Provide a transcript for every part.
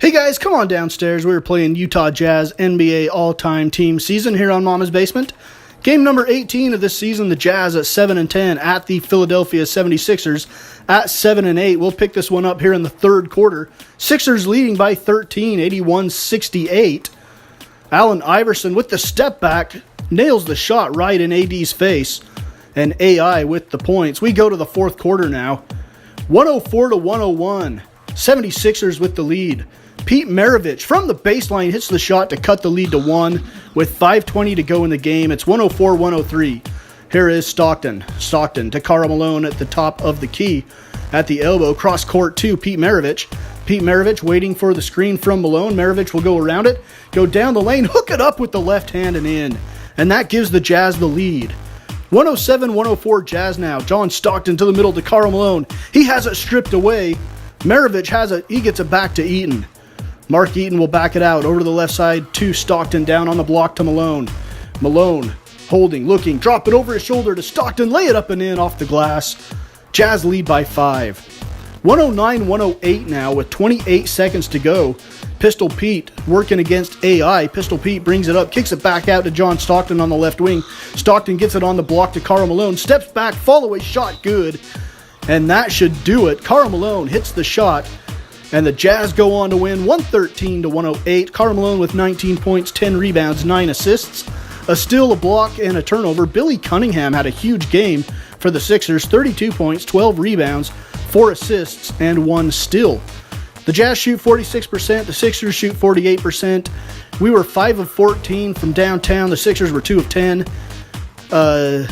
Hey guys, come on downstairs. We were playing Utah Jazz NBA All-Time Team Season here on Mama's Basement. Game number 18 of this season, the Jazz at 7-10 at the Philadelphia 76ers at 7-8. We'll pick this one up here in the third quarter. Sixers leading by 13, 81-68. Allen Iverson with the step back nails the shot right in AD's face. And AI with the points. We go to the fourth quarter now. 104-101. 76ers with the lead. Pete Maravich from the baseline hits the shot to cut the lead to 1 with 5:20 to go in the game. It's 104-103. Here is Stockton. Stockton to Karl Malone at the top of the key. At the elbow, cross court to Pete Maravich. Pete Maravich waiting for the screen from Malone. Maravich will go around it, go down the lane, hook it up with the left hand and in. And that gives the Jazz the lead. 107-104 Jazz now. John Stockton to the middle to Karl Malone. He has it stripped away. Maravich has it. He gets it back to Eaton. Mark Eaton will back it out over to the left side to Stockton, down on the block to Malone. Malone holding, looking, drop it over his shoulder to Stockton, lay it up and in off the glass. Jazz lead by 5. 109-108 now with 28 seconds to go. Pistol Pete working against AI. Pistol Pete brings it up, kicks it back out to John Stockton on the left wing. Stockton gets it on the block to Karl Malone, steps back, follow-away shot, good. And that should do it. Karl Malone hits the shot. And the Jazz go on to win 113-108. Karl Malone with 19 points, 10 rebounds, 9 assists. A steal, a block, and a turnover. Billy Cunningham had a huge game for the Sixers. 32 points, 12 rebounds, 4 assists, and 1 steal. The Jazz shoot 46%. The Sixers shoot 48%. We were 5 of 14 from downtown. The Sixers were 2 of 10.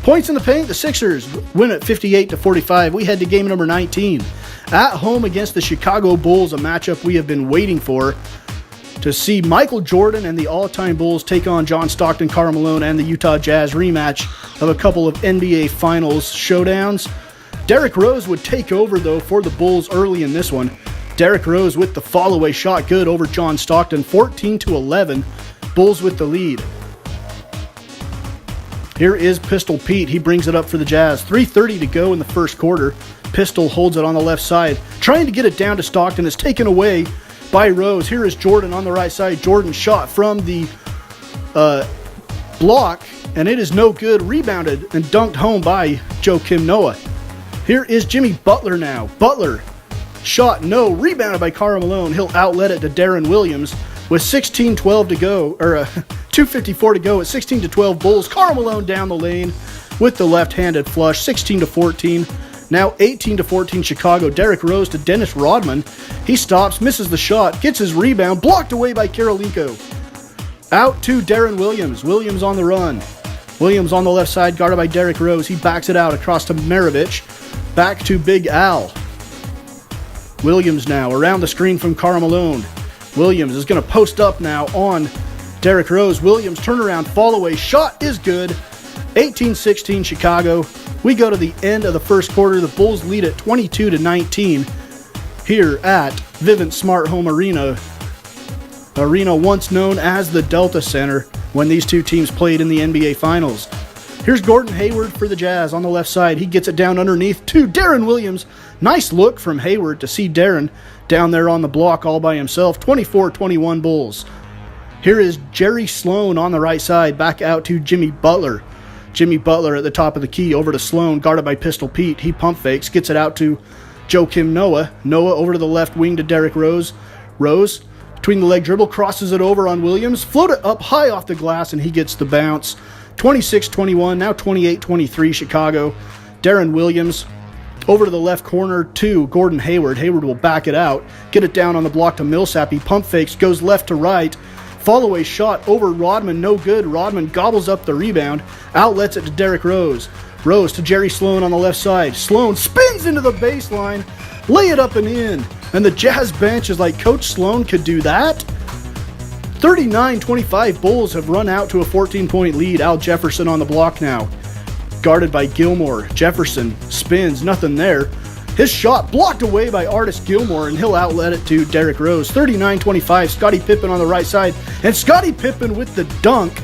Points in the paint, the Sixers win at 58-45. We head to game number 19. At home against the Chicago Bulls, a matchup we have been waiting for, to see Michael Jordan and the all-time Bulls take on John Stockton, Karl Malone, and the Utah Jazz rematch of a couple of NBA Finals showdowns. Derrick Rose would take over, though, for the Bulls early in this one. Derrick Rose with the follow-away shot good over John Stockton, 14-11. Bulls with the lead. Here is Pistol Pete. He brings it up for the Jazz. 3:30 to go in the first quarter. Pistol holds it on the left side. Trying to get it down to Stockton. It's taken away by Rose. Here is Jordan on the right side. Jordan shot from the block, and it is no good. Rebounded and dunked home by Joakim Noah. Here is Jimmy Butler now. Butler shot no. Rebounded by Karl Malone. He'll outlet it to Darren Williams with 16:12 to go, or 2:54 to go at 16-12 Bulls. Karl Malone down the lane with the left-handed flush, 16-14. Now 18-14 Chicago. Derrick Rose to Dennis Rodman. He stops, misses the shot, gets his rebound, blocked away by Karolinko. Out to Darren Williams. Williams on the run. Williams on the left side, guarded by Derrick Rose. He backs it out across to Maravich. Back to Big Al. Williams now around the screen from Karl Malone. Williams is going to post up now on Derrick Rose. Williams turnaround, fall-away shot is good. 18-16 Chicago. We go to the end of the first quarter. The Bulls lead at 22-19 here at Vivint Smart Home Arena. Arena once known as the Delta Center when these two teams played in the NBA Finals. Here's Gordon Hayward for the Jazz on the left side. He gets it down underneath to Darren Williams. Nice look from Hayward to see Darren down there on the block all by himself. 24-21 Bulls. Here is Jerry Sloan on the right side. Back out to Jimmy Butler. Jimmy Butler at the top of the key over to Sloan, guarded by Pistol Pete. He pump fakes, gets it out to Joakim Noah. Noah over to the left wing to Derrick Rose. Rose, between the leg dribble, crosses it over on Williams. Float it up high off the glass, and he gets the bounce. 26-21, now 28-23 Chicago. Darren Williams over to the left corner to Gordon Hayward. Hayward will back it out, get it down on the block to Millsap. He pump fakes, goes left to right. Follow-away shot over Rodman, no good. Rodman gobbles up the rebound, outlets it to Derrick Rose. Rose to Jerry Sloan on the left side. Sloan spins into the baseline, lay it up and in. And the Jazz bench is like, Coach Sloan could do that? 39-25 Bulls have run out to a 14-point lead. Al Jefferson on the block now, guarded by Gilmore. Jefferson spins, nothing there. His shot blocked away by Artis Gilmore, and he'll outlet it to Derrick Rose. 39-25, Scottie Pippen on the right side. And Scottie Pippen with the dunk.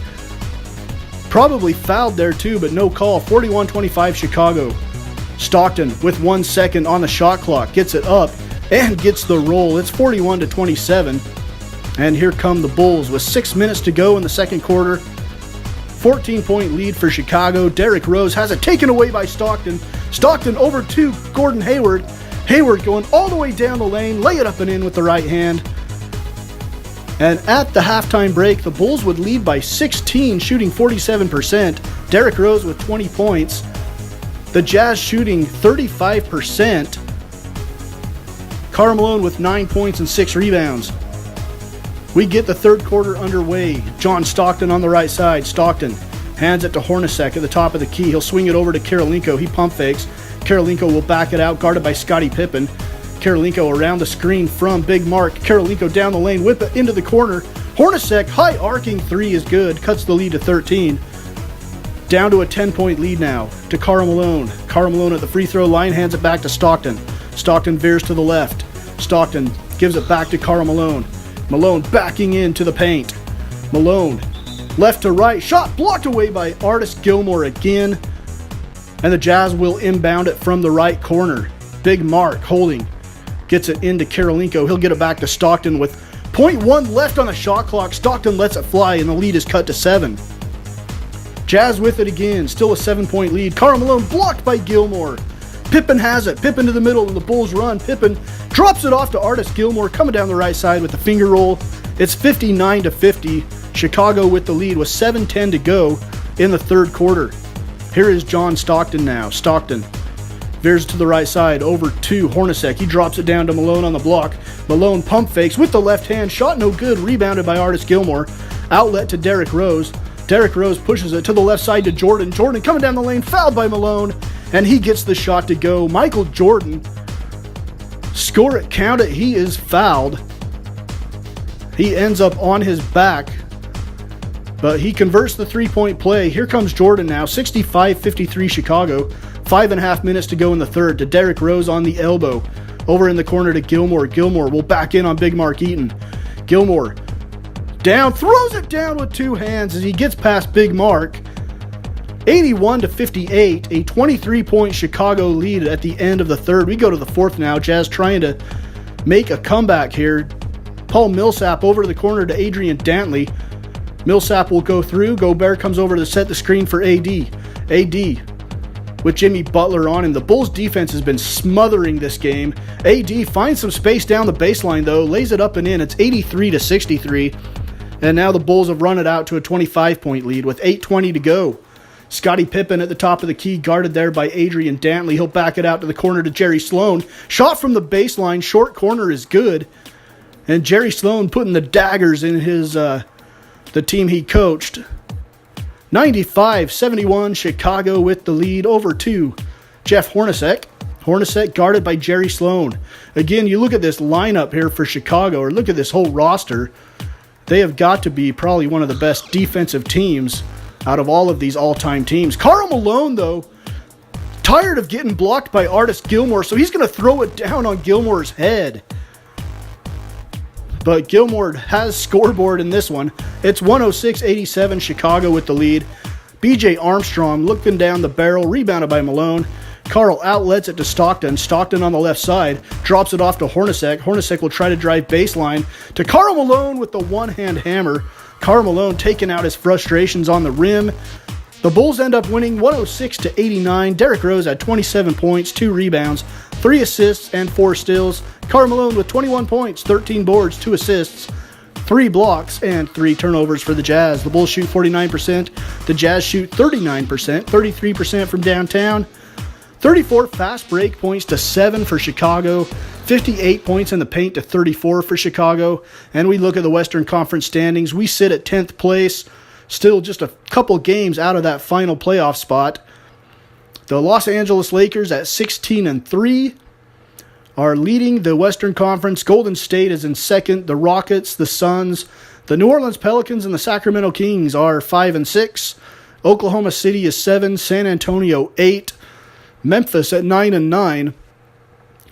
Probably fouled there too, but no call. 41-25 Chicago. Stockton with 1 second on the shot clock. Gets it up and gets the roll. It's 41-27. And here come the Bulls with 6 minutes to go in the second quarter. 14-point lead for Chicago. Derrick Rose has it taken away by Stockton. Stockton over to Gordon Hayward. Hayward going all the way down the lane, lay it up and in with the right hand. And at the halftime break, the Bulls would lead by 16, shooting 47%. Derrick Rose with 20 points. The Jazz shooting 35%. Karl Malone with 9 points and 6 rebounds. We get the third quarter underway. John Stockton on the right side. Stockton hands it to Hornacek at the top of the key. He'll swing it over to Karolinko. He pump fakes. Karolinko will back it out, guarded by Scottie Pippen. Karolinko around the screen from Big Mark. Karolinko down the lane, whip it into the corner. Hornacek, high arcing three is good. Cuts the lead to 13. Down to a 10-point lead now to Karl Malone. Karl Malone at the free throw line, hands it back to Stockton. Stockton veers to the left. Stockton gives it back to Karl Malone. Malone backing into the paint. Malone left to right. Shot blocked away by Artis Gilmore again. And the Jazz will inbound it from the right corner. Big Mark holding. Gets it into Karolinko. He'll get it back to Stockton with 0.1 left on the shot clock. Stockton lets it fly and the lead is cut to 7. Jazz with it again. Still a 7-point lead. Karl Malone blocked by Gilmore. Pippen has it. Pippen to the middle and the Bulls run. Pippen drops it off to Artis Gilmore coming down the right side with the finger roll. It's 59-50. Chicago with the lead with 7:10 to go in the third quarter. Here is John Stockton now. Stockton veers to the right side over to Hornacek. He drops it down to Malone on the block. Malone pump fakes with the left hand. Shot no good. Rebounded by Artis Gilmore. Outlet to Derrick Rose. Derrick Rose pushes it to the left side to Jordan. Jordan coming down the lane. Fouled by Malone. And he gets the shot to go. Michael Jordan. Score it. Count it. He is fouled. He ends up on his back. But he converts the three-point play. Here comes Jordan now. 65-53 Chicago. 5.5 minutes to go in the third to Derrick Rose on the elbow. Over in the corner to Gilmore. Gilmore will back in on Big Mark Eaton. Gilmore down. Throws it down with two hands as he gets past Big Mark. 81-58. A 23-point Chicago lead at the end of the third. We go to the fourth now. Jazz trying to make a comeback here. Paul Millsap over to the corner to Adrian Dantley. Millsap will go through. Gobert comes over to set the screen for AD. AD with Jimmy Butler on him. The Bulls defense has been smothering this game. AD finds some space down the baseline though. Lays it up and in. It's 83-63. And now the Bulls have run it out to a 25-point lead with 8:20 to go. Scottie Pippen at the top of the key, guarded there by Adrian Dantley. He'll back it out to the corner to Jerry Sloan. Shot from the baseline. Short corner is good. And Jerry Sloan putting the daggers in his the team he coached. 95-71, Chicago with the lead over to Jeff Hornacek. Hornacek guarded by Jerry Sloan. Again, you look at this lineup here for Chicago, or look at this whole roster. They have got to be probably one of the best defensive teams out of all of these all-time teams. Karl Malone, though, tired of getting blocked by Artis Gilmore, so he's going to throw it down on Gilmore's head. But Gilmore has scoreboard in this one. It's 106-87, Chicago with the lead. B.J. Armstrong looking down the barrel, rebounded by Malone. Karl outlets it to Stockton. Stockton on the left side, drops it off to Hornacek. Hornacek will try to drive baseline to Karl Malone with the one-hand hammer. Karl Malone taking out his frustrations on the rim. The Bulls end up winning 106-89. Derrick Rose had 27 points, 2 rebounds, 3 assists, and 4 steals. Karl Malone with 21 points, 13 boards, 2 assists, 3 blocks, and 3 turnovers for the Jazz. The Bulls shoot 49%. The Jazz shoot 39%, 33% from downtown. 34 fast break points to 7 for Chicago. 58 points in the paint to 34 for Chicago. And we look at the Western Conference standings. We sit at 10th place. Still just a couple games out of that final playoff spot. The Los Angeles Lakers at 16-3 are leading the Western Conference. Golden State is in second. The Rockets, the Suns, the New Orleans Pelicans, and the Sacramento Kings are 5-6. Oklahoma City is 7. San Antonio 8. Memphis at 9-9.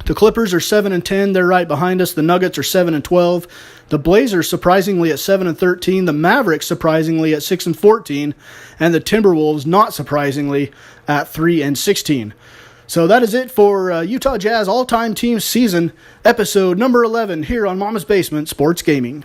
The Clippers are 7-10. They're right behind us. The Nuggets are 7-12. The Blazers surprisingly at 7-13. The Mavericks surprisingly at 6-14. And the Timberwolves not surprisingly at 3-16. So that is it for Utah Jazz All-Time Team Season, episode number 11 here on Mama's Basement Sports Gaming.